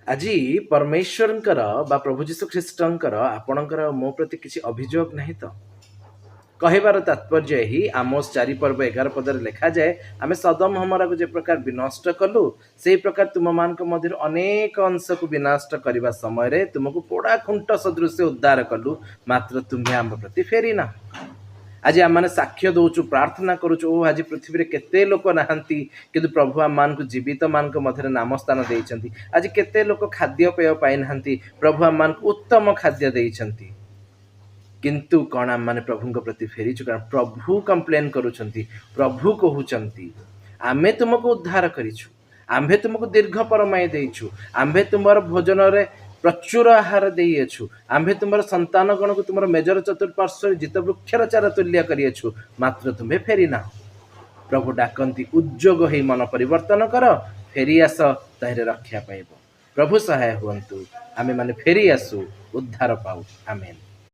ଆଜି ପରମେଶ୍ୱରଙ୍କର ବା ପ୍ରଭୁ ଯୀଶୁ ଖ୍ରୀଷ୍ଟଙ୍କର ଆପଣଙ୍କର ମୋ ପ୍ରତି କିଛି ଅଭିଯୋଗ ନାହିଁ ତ? କହିବାର ତାତ୍ପର୍ଯ୍ୟ ଏହି, ଆମୋସ 4:11 ଲେଖାଯାଏ, ଆମେ ସଦମ ହମରାକୁ ଯେ ପ୍ରକାର ବିନଷ୍ଟ କଲୁ ସେଇ ପ୍ରକାର ତୁମମାନଙ୍କ ମଧ୍ୟରୁ ଅନେକ ଅଂଶକୁ ବିନଷ୍ଟ କରିବା ସମୟରେ ତୁମକୁ ପୋଡ଼ା ଖୁଣ୍ଟ ସଦୃଶ ଉଦ୍ଧାର କଲୁ, ମାତ୍ର ତୁମ୍ଭେ ଆମ ପ୍ରତି ଫେରିନା। ଆଜି ଆମମାନେ ସାକ୍ଷ୍ୟ ଦଉଛୁ, ପ୍ରାର୍ଥନା କରୁଛୁ, ଓ ଆଜି ପୃଥିବୀରେ କେତେ ଲୋକ ନାହାନ୍ତି କିନ୍ତୁ ପ୍ରଭୁ ଆମମାନଙ୍କୁ ଜୀବିତ ମାନଙ୍କ ମଧ୍ୟରେ ନାମ ସ୍ଥାନ ଦେଇଛନ୍ତି। ଆଜି କେତେ ଲୋକ ଖାଦ୍ୟପେୟ ପାଇନାହାନ୍ତି, ପ୍ରଭୁ ଆମମାନଙ୍କୁ ଉତ୍ତମ ଖାଦ୍ୟ ଦେଇଛନ୍ତି। କିନ୍ତୁ କ'ଣ ଆମମାନେ ପ୍ରଭୁଙ୍କ ପ୍ରତି ଫେରିଛୁ? କାରଣ ପ୍ରଭୁ କମ୍ପ୍ଲେନ୍ କରୁଛନ୍ତି, ପ୍ରଭୁ କହୁଛନ୍ତି ଆମେ ତୁମକୁ ଉଦ୍ଧାର କରିଛୁ, ଆମ୍ଭେ ତୁମକୁ ଦୀର୍ଘ ପରମାଇ ଦେଇଛୁ, ଆମ୍ଭେ ତୁମର ଭୋଜନରେ ପ୍ରଚୁର ଆହାର ଦେଇଅଛୁ, ଆମ୍ଭେ ତୁମର ସନ୍ତାନ ଗଣକୁ ତୁମର ମେଜର ଚତୁଃପାର୍ଶ୍ୱରେ ଜିତ ବୃକ୍ଷର ଚାର ତୁଲ୍ୟ କରିଅଛୁ, ମାତ୍ର ତୁମ୍ଭେ ଫେରିନାହ। ପ୍ରଭୁ ଡାକନ୍ତି, ଉଦ୍ଯୋଗ ହେଇ ମନ ପରିବର୍ତ୍ତନ କର, ଫେରିଆସ, ତାହିରେ ରକ୍ଷା ପାଇବ। ପ୍ରଭୁ ସହାୟ ହୁଅନ୍ତୁ, ଆମେମାନେ ଫେରି ଆସୁ, ଉଦ୍ଧାର ପାଉ। ଆମେନ୍।